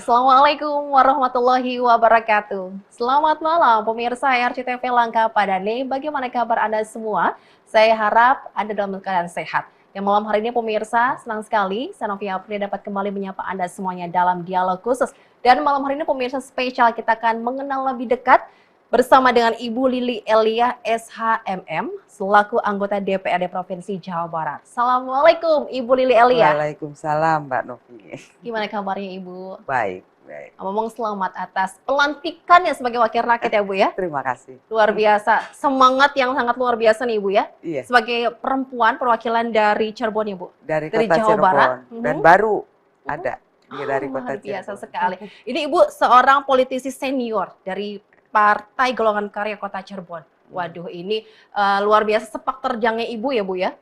Assalamualaikum warahmatullahi wabarakatuh. Selamat malam pemirsa RCTV Langkapa Dani. Bagaimana kabar Anda semua? Saya harap Anda dalam keadaan sehat. Yang malam hari ini pemirsa, senang sekali saya Novia April dapat kembali menyapa Anda semuanya dalam dialog khusus. Dan malam hari ini pemirsa spesial kita akan mengenal lebih dekat bersama dengan Ibu Lili Elia SHMM selaku anggota DPRD Provinsi Jawa Barat. Assalamualaikum Ibu Lili Elia. Waalaikumsalam Mbak Novi. Gimana kabarnya Ibu? Baik, baik. Ngomong selamat atas pelantikannya sebagai wakil rakyat ya Bu ya. Terima kasih. Luar biasa, semangat yang sangat luar biasa nih Ibu ya. Iya. Sebagai perempuan perwakilan dari Cirebon ya Bu. Dari Dari Kota Jawa Cirebon. Barat. Dan baru ada dari Kota Luar biasa Cirebon. sekali. Ini Ibu seorang politisi senior dari Partai Golongan Karya Kota Cirebon. Waduh, ini luar biasa sepak terjangnya Ibu ya Bu ya.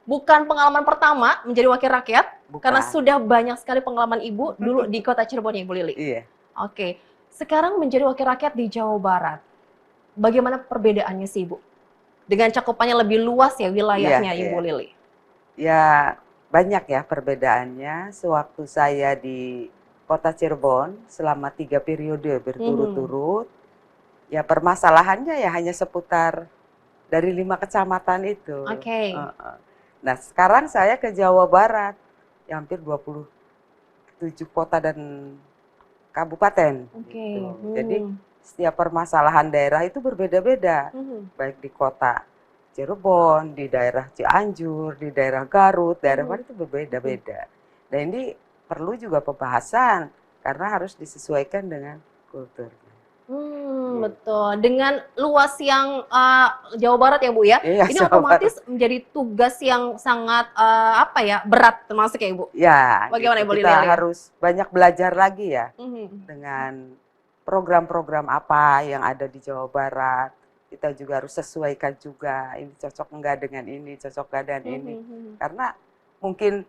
Bukan pengalaman pertama menjadi wakil rakyat, Bukan. karena sudah banyak sekali pengalaman Ibu dulu di Kota Cirebon ya Ibu Lili. Iya. Oke, sekarang menjadi wakil rakyat di Jawa Barat. Bagaimana perbedaannya sih Ibu? Dengan cakupannya lebih luas ya wilayahnya Iya, Ibu iya. Lili. Ya banyak ya perbedaannya. Sewaktu saya di Kota Cirebon selama 3 periode berturut-turut, ya permasalahannya ya hanya seputar dari 5 kecamatan itu. Oke. Nah sekarang saya ke Jawa Barat, ya hampir 27 kota dan kabupaten. Oke. Gitu. Jadi setiap permasalahan daerah itu berbeda-beda, baik di kota Cirebon, di daerah Cianjur, di daerah Garut, daerah mana itu berbeda-beda. Dan ini perlu juga pembahasan karena harus disesuaikan dengan kulturnya. Betul. Dengan luas yang Jawa Barat ya Bu ya, Iya, ini Jawa otomatis menjadi tugas yang sangat berat termasuk ya Ibu. Ya, Bagaimana gitu. Ibu Lili? Kita harus banyak belajar lagi ya dengan Mhm. program-program apa yang ada di Jawa Barat. Kita juga harus sesuaikan juga, ini cocok enggak dengan ini, cocok enggak dengan ini. Karena mungkin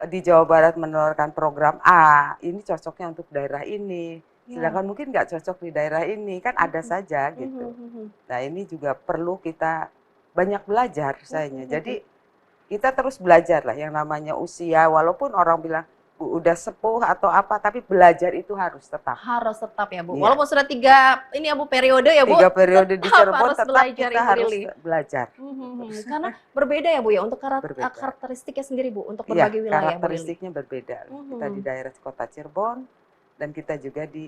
di Jawa Barat menawarkan program A, ini cocoknya untuk daerah ini. Sedangkan mungkin nggak cocok di daerah ini, kan ada saja gitu. Nah ini juga perlu kita banyak belajar sayanya. Jadi kita terus belajar lah yang namanya usia, walaupun orang bilang Bu udah sepuh atau apa, tapi belajar itu harus tetap. Harus tetap ya Bu. Iya. Walaupun sudah 3 ini ya Bu periode ya Bu. 3 periode di Cirebon harus tetap belajar kita Ibu harus Lili. belajar. Karena berbeda ya Bu ya untuk Berbeda. karakteristiknya sendiri Bu untuk Iya, berbagai wilayah Bu Lili. karakteristiknya berbeda. Kita di daerah Kota Cirebon dan kita juga di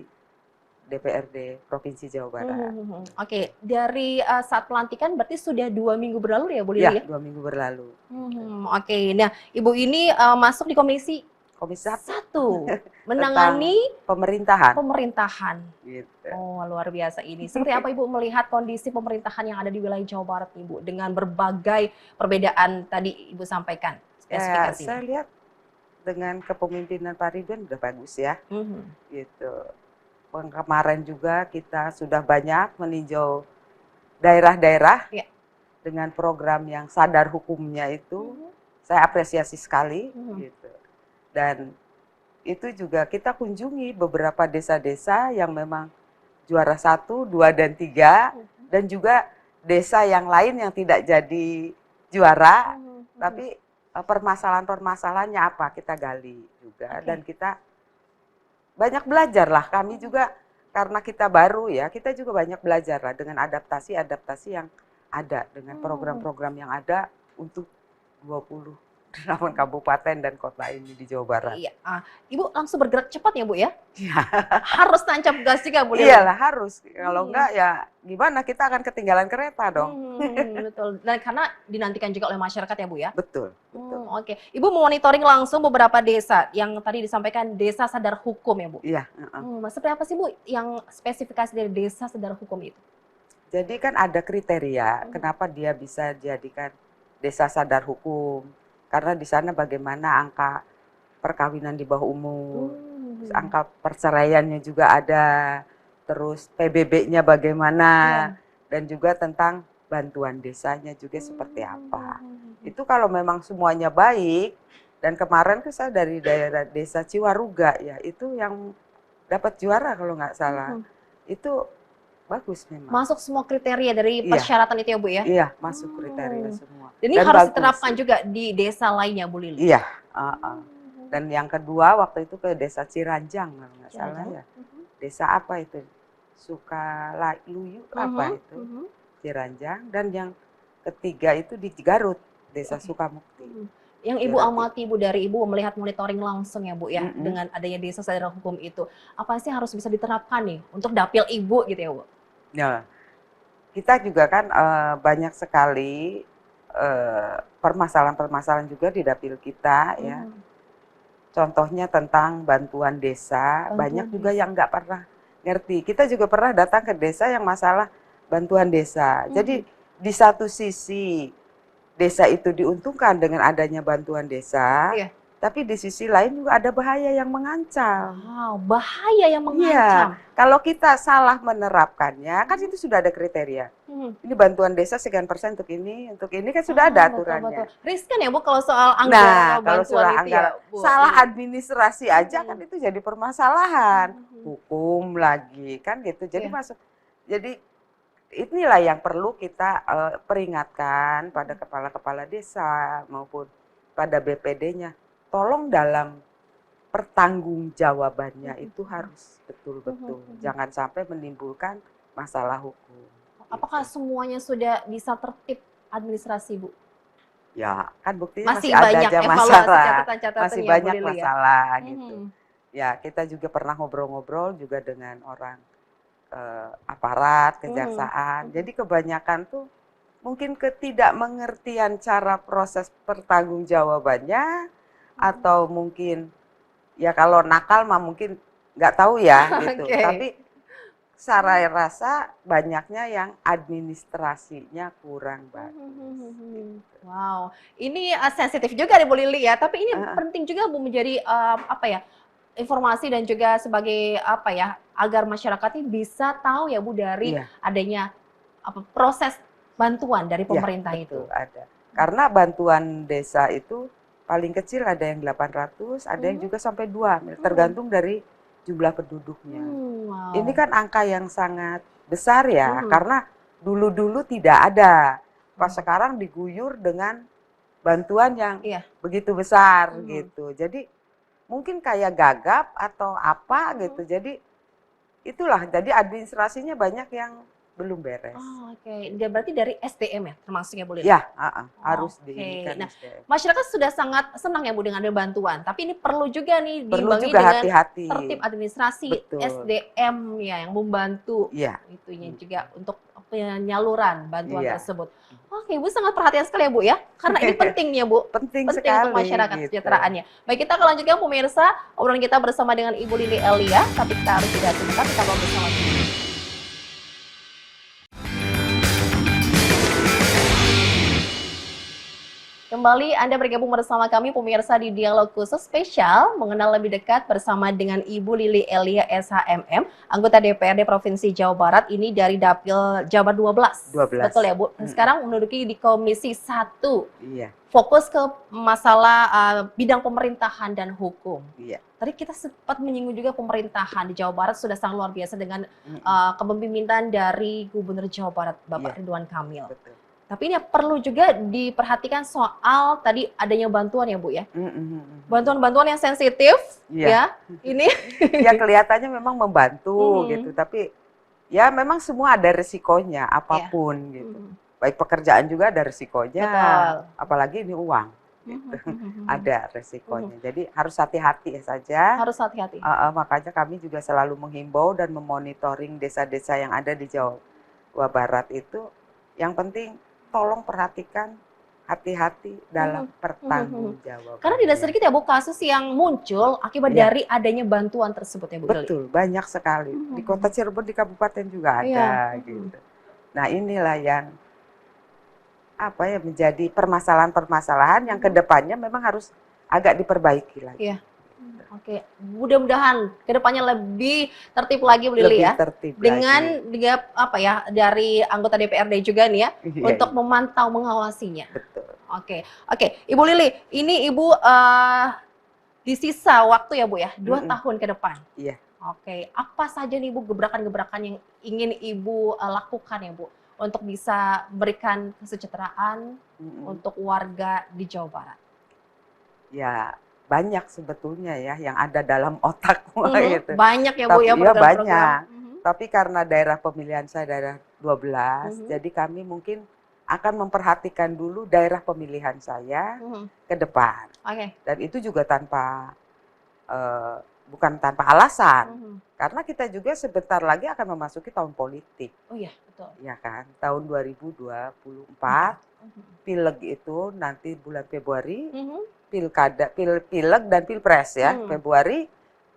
DPRD Provinsi Jawa Barat. Oke, dari saat pelantikan berarti sudah 2 minggu berlalu ya Bu Lili Ya, ya? 2 minggu berlalu. Oke, nah Ibu ini masuk di Komisi Komisi 1 menangani pemerintahan. Gitu. Oh, luar biasa ini. Seperti apa Ibu melihat kondisi pemerintahan yang ada di wilayah Jawa Barat Ibu dengan berbagai perbedaan tadi Ibu sampaikan Ya, spesifikasinya? saya lihat dengan kepemimpinan Pak Ridwan udah bagus ya. Gitu. Kemarin juga kita sudah banyak meninjau daerah-daerah dengan program yang sadar hukumnya itu. Saya apresiasi sekali gitu. Dan itu juga kita kunjungi beberapa desa-desa yang memang juara 1, 2, dan 3, dan juga desa yang lain yang tidak jadi juara, tapi permasalahan-permasalahannya apa kita gali juga. Dan kita banyak belajar lah, kami juga karena kita baru ya, kita juga banyak belajar lah dengan adaptasi-adaptasi yang ada, dengan program-program yang ada untuk 28 kabupaten dan kota ini di Jawa Barat. Iya, Ibu langsung bergerak cepat ya Bu ya? Iya. Harus tancap gas juga Bu Lili? Iyalah harus, kalau enggak ya gimana, kita akan ketinggalan kereta dong. Betul, dan karena dinantikan juga oleh masyarakat ya Bu ya? Betul. Oke, Ibu monitoring langsung beberapa desa yang tadi disampaikan desa sadar hukum ya Bu? Iya. Seperti apa sih Bu yang spesifikasi dari desa sadar hukum itu? Jadi kan ada kriteria kenapa dia bisa dijadikan desa sadar hukum. Karena di sana bagaimana angka perkawinan di bawah umur, terus angka perceraiannya juga ada, terus PBB-nya bagaimana, dan juga tentang bantuan desanya juga seperti apa. Itu kalau memang semuanya baik, dan kemarin tuh saya dari daerah desa Ciwaruga ya, itu yang dapat juara kalau nggak salah. Itu bagus memang. Masuk semua kriteria dari persyaratan itu ya Bu ya? Iya, masuk kriteria semua. Dan ini harus diterapkan juga di desa lainnya Bu Lili? Iya. Dan yang kedua waktu itu ke desa Ciranjang kalau nggak salah ya. Desa apa itu? Sukaluyu apa itu? Ciranjang. Dan yang ketiga itu di Garut, desa Sukamukti. Yang Ibu amati Bu dari Ibu melihat monitoring langsung ya Bu ya dengan adanya desa sadar hukum itu, apa sih harus bisa diterapkan nih untuk dapil Ibu gitu ya Bu? Ya, kita juga kan banyak sekali permasalahan-permasalahan juga di dapil kita ya. Contohnya tentang bantuan desa, banyak juga yang nggak pernah ngerti. Kita juga pernah datang ke desa yang masalah bantuan desa. Jadi di satu sisi desa itu diuntungkan dengan adanya bantuan desa, tapi di sisi lain juga ada bahaya yang mengancam. Wow, bahaya yang mengancam. Iya, kalau kita salah menerapkannya, kan itu sudah ada kriteria. Ini bantuan desa sekian persen untuk ini kan sudah ada aturannya. Betul. Riskan ya Bu kalau soal anggaran kalau soal anggaran, salah administrasi aja kan itu jadi permasalahan. Hukum lagi, kan gitu. Jadi jadi inilah yang perlu kita peringatkan pada kepala-kepala desa maupun pada BPD-nya. Tolong dalam pertanggungjawabannya itu harus betul-betul. Jangan sampai menimbulkan masalah hukum. Apakah semuanya sudah bisa tertib administrasi Bu? Ya, kan buktinya masih banyak ada aja masalah. Masih banyak masalah gitu. Ya, kita juga pernah ngobrol-ngobrol juga dengan orang aparat, kejaksaan. Jadi kebanyakan tuh mungkin ketidakmengertian cara proses pertanggungjawabannya atau mungkin ya kalau nakal mah mungkin nggak tahu ya gitu. Tapi saya rasa banyaknya yang administrasinya kurang bagus. Wow, ini sensitif juga nih Bu Lili ya. Tapi ini penting juga Bu menjadi apa ya? Informasi dan juga sebagai apa ya agar masyarakat ini bisa tahu ya Bu dari adanya proses bantuan dari pemerintah itu. Ada. Karena bantuan desa itu paling kecil ada yang 800, ada yang juga sampai 2, tergantung dari jumlah penduduknya. Ini kan angka yang sangat besar ya, karena dulu-dulu tidak ada. Pas sekarang diguyur dengan bantuan yang begitu besar gitu. Jadi mungkin kayak gagap atau apa gitu. Jadi itulah, jadi administrasinya banyak yang belum beres. Berarti dari SDM ya termasuknya Bu Lili? Ya, harus diinginkan SDM. Masyarakat sudah sangat senang ya Bu dengan ada bantuan, tapi ini perlu juga nih diimbangi dengan hati-hati. tertib administrasi SDM ya yang membantu itunya juga untuk penyaluran bantuan tersebut. Oke, Ibu sangat perhatian sekali ya Bu ya, karena ini penting ya Bu. Penting sekali untuk masyarakat kesejahteraannya. Baik, kita akan lanjutkan pemirsa obrolan kita bersama dengan Ibu Lili Elia, tapi kita harus jeda sebentar, kita bersama dulu. Kembali Anda bergabung bersama kami pemirsa di dialog khusus spesial mengenal lebih dekat bersama dengan Ibu Lili Elia SHMM, anggota DPRD Provinsi Jawa Barat, ini dari Dapil Jabar 12. Betul ya Bu? Sekarang menduduki di Komisi 1. Iya. Fokus ke masalah bidang pemerintahan dan hukum. Iya. Tadi kita sempat menyinggung juga pemerintahan di Jawa Barat sudah sangat luar biasa dengan kepemimpinan dari Gubernur Jawa Barat Bapak Ridwan Kamil. Betul. Tapi ini perlu juga diperhatikan soal tadi adanya bantuan ya Bu ya. Bantuan-bantuan yang sensitif ya. Ini ya kelihatannya memang membantu gitu, tapi ya memang semua ada resikonya apapun gitu. Baik pekerjaan juga ada resikonya, apalagi ini uang gitu. Ada resikonya. Jadi harus hati-hati saja. Harus hati-hati. Makanya kami juga selalu menghimbau dan memonitoring desa-desa yang ada di Jawa Barat itu. Yang penting tolong perhatikan hati-hati dalam pertanggungjawaban. Karena tidak sedikit ya Bu kasus yang muncul akibat dari adanya bantuan tersebut ya Bu. Betul, banyak sekali. Di Kota Cirebon, di kabupaten juga ada gitu. Nah, inilah yang menjadi permasalahan-permasalahan yang kedepannya memang harus agak diperbaiki lagi. Oke, mudah-mudahan kedepannya lebih tertib lagi Bu Lili ya. Dengan dari anggota DPRD juga nih ya untuk memantau mengawasinya. Betul. Oke, Ibu Lili, ini Ibu di sisa waktu ya Bu ya, 2 tahun ke depan. Iya. Oke, apa saja nih Bu gebrakan-gebrakan yang ingin Ibu lakukan ya Bu untuk bisa berikan kesejahteraan untuk warga di Jawa Barat? Ya, banyak sebetulnya ya yang ada dalam otak gitu. Banyak ya Bu Tapi ya iya program-program. banyak. Tapi karena daerah pemilihan saya daerah 12, jadi kami mungkin akan memperhatikan dulu daerah pemilihan saya ke depan. Dan itu juga bukan tanpa alasan. Karena kita juga sebentar lagi akan memasuki tahun politik. Oh iya, betul. Ya kan, tahun 2024, pileg itu nanti bulan Februari, pilkada, pileg dan pilpres ya, Februari,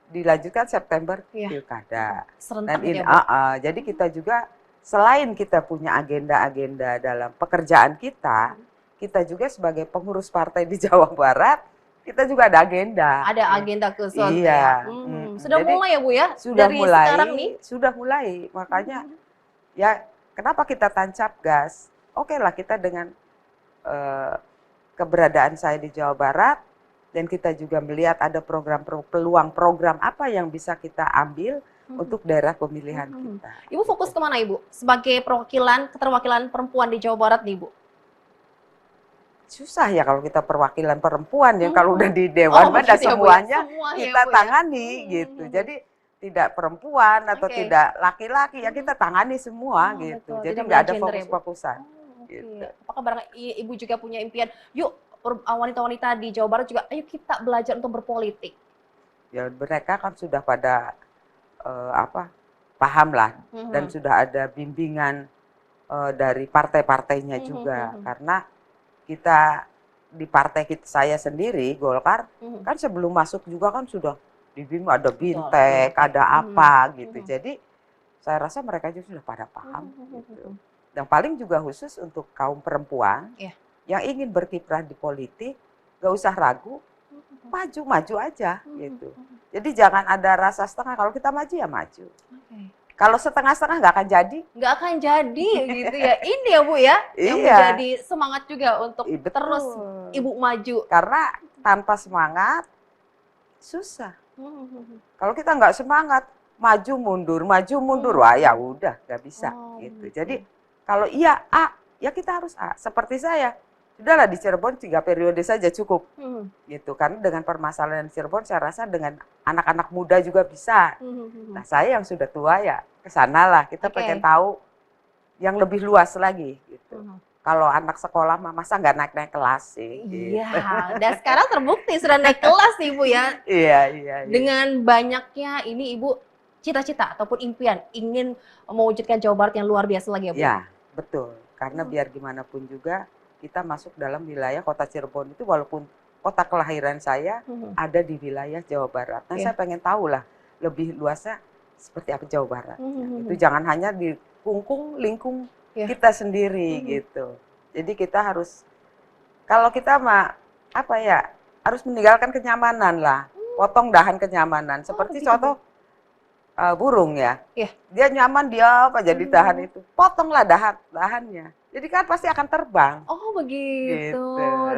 dilanjutkan September pilkada. Dan ini, jadi kita juga selain kita punya agenda-agenda dalam pekerjaan kita juga sebagai pengurus partai di Jawa Barat, kita juga ada agenda. Ada agenda khusus iya. ya. Sudah jadi, mulai ya Bu ya? Sudah dari mulai. Sekarang nih? Sudah mulai. Makanya ya kenapa kita tancap gas? Oke lah kita dengan keberadaan saya di Jawa Barat dan kita juga melihat ada peluang program apa yang bisa kita ambil untuk daerah pemilihan kita. Ibu fokus kemana Ibu? Sebagai keterwakilan perempuan di Jawa Barat nih Bu? Susah ya kalau kita perwakilan perempuan ya kalau udah di dewan mana semuanya kita tangani gitu. Jadi tidak perempuan atau tidak laki-laki ya kita tangani semua gitu. Jadi nggak ada fokus-fokusan. Gitu. Apakah barang Ibu juga punya impian? Yuk wanita-wanita di Jawa Barat juga, ayo kita belajar untuk berpolitik. Ya mereka kan sudah pada paham lah dan sudah ada bimbingan dari partai-partainya juga karena kita di partai saya sendiri Golkar kan sebelum masuk juga kan sudah dibimbing ada bintek, ada apa gitu. Jadi saya rasa mereka juga sudah pada paham gitu. Yang paling juga khusus untuk kaum perempuan yang ingin berkiprah di politik, gak usah ragu, maju aja gitu. Jadi jangan ada rasa setengah, kalau kita maju ya maju. Kalau setengah-setengah nggak akan jadi. Nggak akan jadi gitu ya. Ini ya Bu ya, yang menjadi semangat juga untuk terus Ibu maju. Karena tanpa semangat, susah. Kalau kita nggak semangat, maju mundur, wah ya udah nggak bisa gitu. Jadi kalau iya A, ya kita harus A. Seperti saya, sudahlah di Cirebon 3 periode saja cukup, gitu. Karena dengan permasalahan Cirebon, saya rasa dengan anak-anak muda juga bisa. Nah saya yang sudah tua ya kesanalah. Kita pengen tahu yang lebih luas lagi, gitu. Kalau anak sekolah masa nggak naik-naik kelas sih. Iya, gitu. Dan sekarang terbukti sudah naik kelas nih Ibu ya. Iya. Dengan banyaknya ini Ibu cita-cita ataupun impian ingin mewujudkan Jawa Barat yang luar biasa lagi ya Bu? Ya, betul. Karena biar gimana pun juga kita masuk dalam wilayah kota Cirebon itu walaupun kota kelahiran saya ada di wilayah Jawa Barat. Nah saya pengen tahu lah lebih luasnya seperti apa Jawa Barat. Itu jangan hanya di lingkung kita sendiri gitu. Jadi kita harus, kalau kita harus meninggalkan kenyamanan lah. Potong dahan kenyamanan. Seperti contoh burung ya. Dia nyaman dia aja di dahan itu. Potonglah dahannya. Jadi kan pasti akan terbang. Oh begitu. Gitu.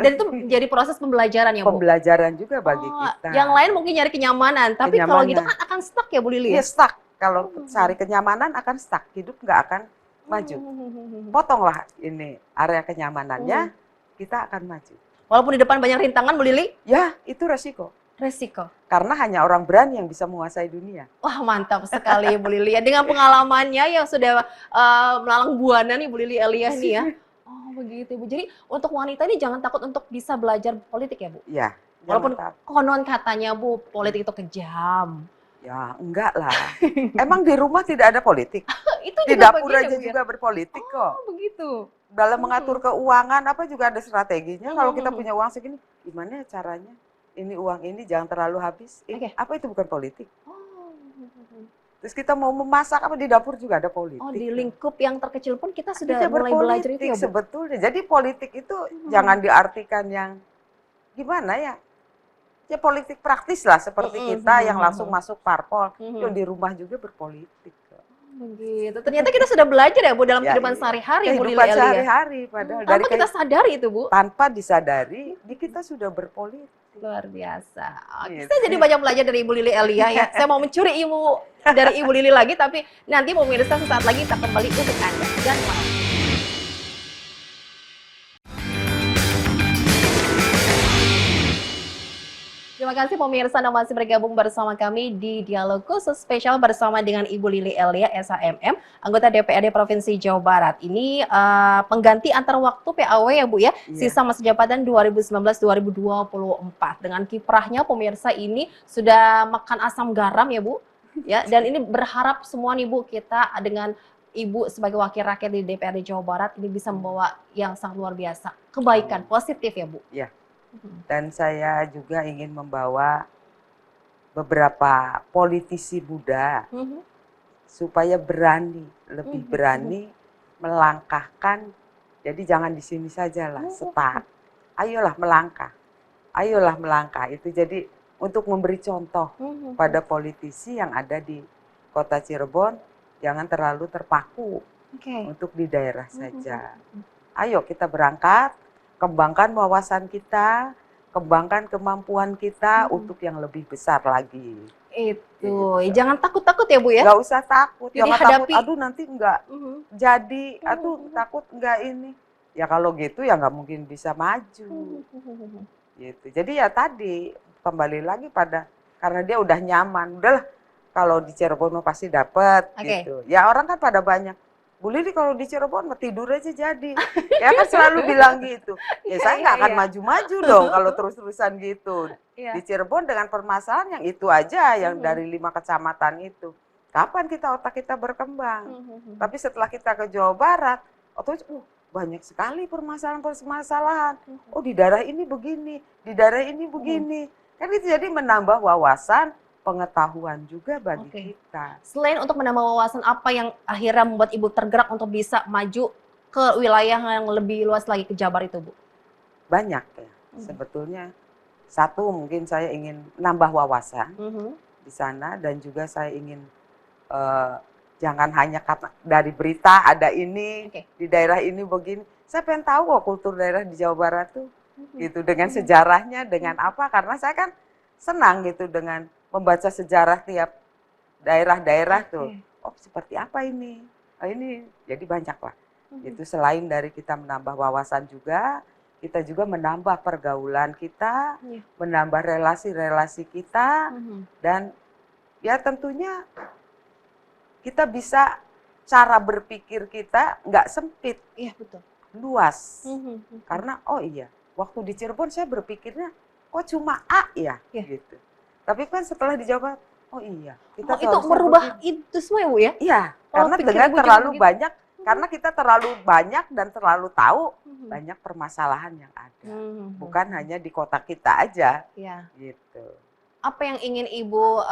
Dan itu menjadi proses pembelajaran ya Bu? Pembelajaran juga bagi kita. Yang lain mungkin nyari kenyamanan, tapi kalau gitu kan akan stuck ya Bu Lili? Iya stuck. Kalau cari kenyamanan akan stuck. Hidup nggak akan maju. Potonglah ini area kenyamanannya, kita akan maju. Walaupun di depan banyak rintangan Bu Lili? Ya itu resiko. Karena hanya orang berani yang bisa menguasai dunia. Wah mantap sekali Bu Lili ya. Dengan pengalamannya yang sudah melalang buana nih Bu Lili Eliah nih ya. Oh begitu Bu. Jadi untuk wanita ini jangan takut untuk bisa belajar politik ya Bu? Iya. Walaupun konon katanya Bu politik itu kejam. Ya enggak lah. Emang di rumah tidak ada politik? Itu di dapur aja juga berpolitik kok. Oh begitu. Dalam mengatur keuangan apa juga ada strateginya. Kalau kita punya uang segini, gimana caranya? Ini uang ini jangan terlalu habis. Apa itu bukan politik? Terus kita mau memasak apa di dapur juga ada politik. Oh di lingkup yang terkecil pun kita sudah mulai belajar itu ya Bu? Sebetulnya. Jadi politik itu jangan diartikan yang gimana ya? Ya politik praktis lah seperti kita yang langsung masuk parpol. Yang di rumah juga berpolitik. Begitu. Ternyata kita sudah belajar ya Bu dalam kehidupan sehari-hari Bu Lili Elia. Sehari-hari padahal tanpa kita sadari itu Bu. Tanpa disadari, kita sudah berpolitik. Luar biasa. Saya jadi banyak belajar dari Ibu Lili Elia ya. Saya mau mencuri ilmu dari Ibu Lili lagi, tapi nanti pemirsa sesaat lagi kita kembali untuk Anda. Jangan kemana-mana. Terima kasih pemirsa yang masih bergabung bersama kami di Dialog Khusus spesial bersama dengan Ibu Lili Elia, SHMM, anggota DPRD Provinsi Jawa Barat. Ini pengganti antar waktu PAW ya Bu ya, sisa masa jabatan 2019-2024. Dengan kiprahnya pemirsa ini sudah makan asam garam ya Bu. Ya, dan ini berharap semua nih Bu, kita dengan Ibu sebagai wakil rakyat di DPRD Jawa Barat ini bisa membawa yang sangat luar biasa, kebaikan, positif ya Bu. Iya. Dan saya juga ingin membawa beberapa politisi muda supaya berani, lebih berani melangkahkan. Jadi jangan di sini sajalah, setak. Ayolah melangkah, ayolah melangkah. Itu jadi untuk memberi contoh pada politisi yang ada di Kota Cirebon, jangan terlalu terpaku untuk di daerah saja. Ayo kita berangkat, kembangkan wawasan kita, kembangkan kemampuan kita untuk yang lebih besar lagi. Itu, jangan takut-takut ya Bu ya? Nggak usah takut, jadi jangan hadapi. takut, aduh nanti nggak jadi, aduh takut nggak ini. Ya kalau gitu ya nggak mungkin bisa maju. Gitu. Jadi ya tadi, kembali lagi pada, karena dia udah nyaman, udahlah kalau di Cirebon pasti dapat gitu. Ya orang kan pada banyak, Bu Lili kalau di Cirebon tidur aja jadi. Ya kan selalu bilang gitu. Ya saya nggak akan maju-maju dong kalau terus-terusan gitu. Di Cirebon dengan permasalahan yang itu aja, yang dari 5 kecamatan itu. Kapan otak kita berkembang? Tapi setelah kita ke Jawa Barat, otomatis banyak sekali permasalahan-permasalahan. Oh di daerah ini begini, di daerah ini begini. Kan itu jadi menambah wawasan, pengetahuan juga bagi kita. Selain untuk menambah wawasan, apa yang akhirnya membuat Ibu tergerak untuk bisa maju ke wilayah yang lebih luas lagi, ke Jabar itu Bu? Banyak ya, sebetulnya. Satu, mungkin saya ingin nambah wawasan di sana, dan juga saya ingin jangan hanya dari berita ada ini, di daerah ini begini. Saya pengen tahu kok kultur daerah di Jawa Barat tuh, gitu, dengan sejarahnya, dengan apa, karena saya kan senang gitu dengan membaca sejarah tiap daerah-daerah tuh. Oh seperti apa ini? Oh, ini jadi banyak lah. Itu selain dari kita menambah wawasan juga, kita juga menambah pergaulan kita, menambah relasi-relasi kita, dan ya tentunya kita bisa cara berpikir kita nggak sempit, luas. Karena oh iya, waktu di Cirebon saya berpikirnya kok cuma A ya, gitu. Tapi kan setelah di Jawa, oh iya, kita itu merubah itu semua ya Bu ya? Iya, karena dengan terlalu banyak, karena kita terlalu banyak dan terlalu tahu banyak permasalahan yang ada. Bukan hanya di kota kita aja, gitu. Apa yang ingin Ibu,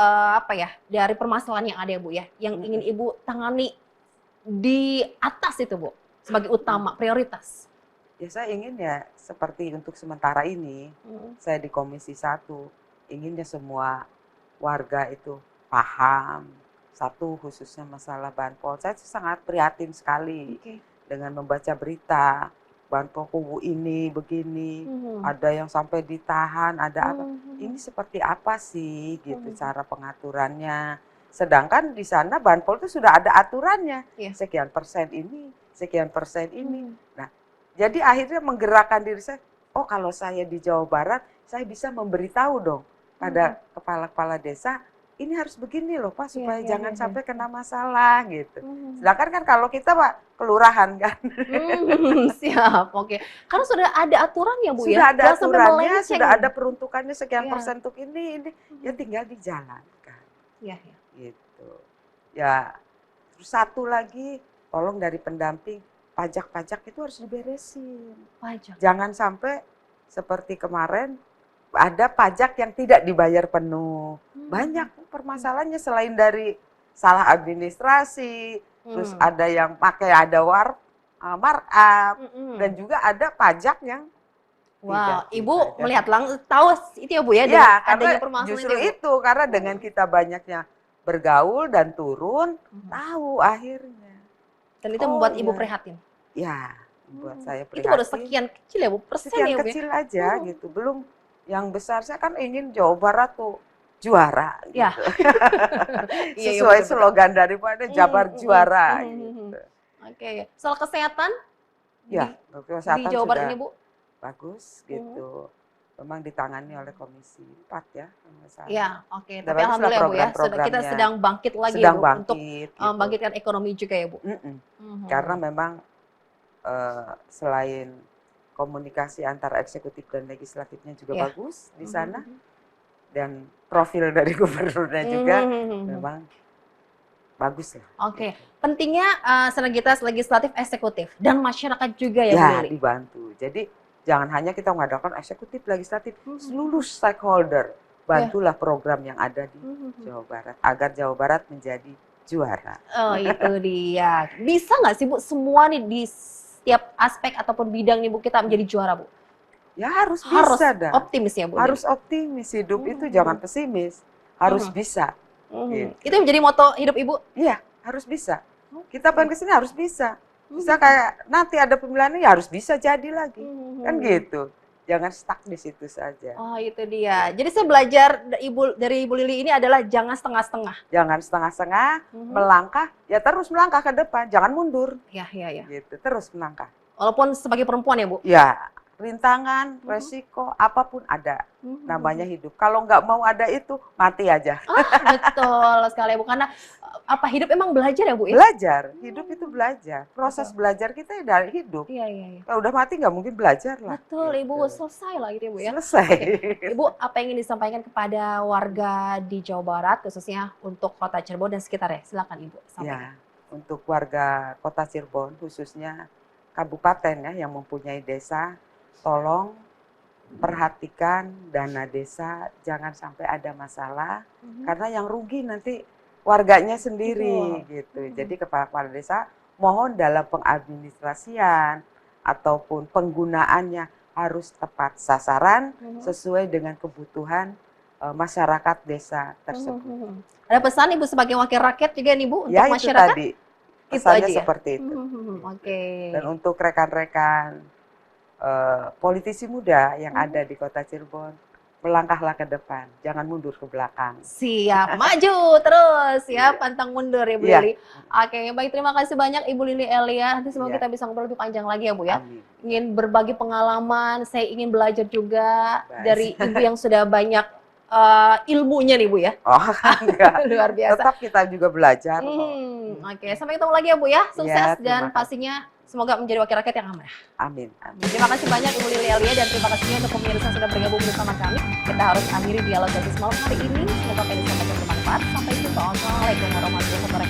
dari permasalahan yang ada ya Bu ya, yang ingin Ibu tangani di atas itu Bu, sebagai utama, prioritas? Ya saya ingin ya, seperti untuk sementara ini, saya di Komisi 1, inginnya semua warga itu paham. Satu, khususnya masalah Banpol. Saya sangat prihatin sekali dengan membaca berita Banpol kubu ini begini, ada yang sampai ditahan, ada apa. Ini seperti apa sih gitu cara pengaturannya. Sedangkan di sana Banpol itu sudah ada aturannya. Sekian persen ini, sekian persen ini. Nah, jadi akhirnya menggerakkan diri saya, oh kalau saya di Jawa Barat, saya bisa memberitahu dong pada kepala-kepala desa, ini harus begini loh Pak, supaya jangan sampai kena masalah gitu. Sedangkan kan kalau kita Pak, kelurahan kan. Siap, Karena sudah ada aturannya Bu sudah ya? Ada aturannya, sudah ada peruntukannya sekian persen untuk ini. Ya tinggal dijalankan. Gitu. Ya, terus satu lagi, tolong dari pendamping, pajak-pajak itu harus diberesin. Jangan sampai seperti kemarin, ada pajak yang tidak dibayar penuh. Banyak permasalahannya selain dari salah administrasi, terus ada yang pakai markup, dan juga ada pajak yang Ibu melihat tahu itu ya Bu ya, dengan adanya permasalahan justru itu, karena dengan kita banyaknya bergaul dan turun, tahu akhirnya. Dan itu membuat Ibu prihatin? Ya, membuat saya prihatin. Itu baru sekian kecil ya Bu, persen sekian ya Bu? Kecil aja gitu, belum yang besar. Saya kan ingin Jawa Barat tuh juara gitu. Sesuai slogan daripada Jabar juara gitu. Soal kesehatan? Ya, kesehatan di Jawa Barat ini Bu? Bagus gitu. memang ditangani oleh Komisi 4 ya. Iya, oke. Udah Tapi bagus lah alhamdulillah ya Bu ya, kita program-programnya. sedang bangkit lagi ya Sedang Bu untuk bangkit gitu. membangkitkan ekonomi juga ya Bu. Karena memang selain komunikasi antara eksekutif dan legislatifnya juga bagus di sana, dan profil dari gubernurnya juga memang bagus lah. Oke, pentingnya sinergitas legislatif eksekutif dan masyarakat juga ya Bu Ya, Lili? dibantu. Jadi jangan hanya kita mengadakan eksekutif, legislatif, seluruh stakeholder bantulah program yang ada di Jawa Barat agar Jawa Barat menjadi juara. Oh itu dia. Bisa nggak sih Bu semua nih di setiap aspek ataupun bidang nih Bu kita menjadi juara Bu? Ya harus bisa dah. Optimis ya Bu? Harus optimis, hidup itu jangan pesimis, harus bisa. Gitu. Itu yang menjadi moto hidup Ibu? Iya, harus bisa. Kita pengen ke sini harus bisa. Bisa kayak nanti ada pemilihan ya harus bisa jadi lagi. Kan gitu. Jangan stuck di situ saja. Oh itu dia. Jadi saya belajar dari Ibu Lili ini adalah jangan setengah-setengah. Jangan setengah-setengah, melangkah, ya terus melangkah ke depan, jangan mundur. Iya. Gitu, terus melangkah. Walaupun sebagai perempuan ya Bu? Ya, rintangan, resiko, apapun ada. Namanya hidup. Kalau nggak mau ada itu, mati aja. Betul sekali Bu. Karena apa hidup emang belajar ya Bu? Belajar, hidup itu belajar. Proses belajar kita ya dari hidup. Iya. Kalau udah mati nggak mungkin belajar lah. Betul gitu. Ibu, selesai lah gitu ya Bu ya. Selesai. Ibu, apa yang ingin disampaikan kepada warga di Jawa Barat, khususnya untuk kota Cirebon dan sekitarnya? Silakan Ibu sampaikan. Ya, untuk warga kota Cirebon, khususnya kabupaten ya yang mempunyai desa, tolong perhatikan dana desa, jangan sampai ada masalah, karena yang rugi nanti warganya sendiri gitu. Jadi kepala desa mohon dalam pengadministrasian ataupun penggunaannya harus tepat sasaran sesuai dengan kebutuhan masyarakat desa tersebut. Ada pesan Ibu sebagai wakil rakyat juga nih Bu untuk ya, masyarakat? Tadi pesannya seperti itu. Oke. Dan untuk rekan-rekan politisi muda yang ada di kota Cirebon, melangkahlah ke depan, jangan mundur ke belakang. Siap, maju terus ya, pantang mundur ya Bu Lili. Oke, baik, terima kasih banyak Ibu Lili Elia. Nanti semoga kita bisa ngobrol lebih panjang lagi ya Bu ya. Amin. Ingin berbagi pengalaman, saya ingin belajar juga dari Ibu yang sudah banyak ilmunya nih Bu ya. Oh enggak. Luar biasa. Tetap kita juga belajar. Oke, sampai ketemu lagi ya Bu ya. Sukses dan kasih. pastinya semoga menjadi wakil rakyat yang amanah. Amin. Terima kasih banyak Ibu Lili Elia dan terima kasih juga untuk pemirsa yang sudah bergabung bersama kami. Kita harus akhiri dialog gadis malam hari ini. Semoga apa yang disampaikan bermanfaat. Sampai jumpa. Wassalamualaikum warahmatullahi wabarakatuh.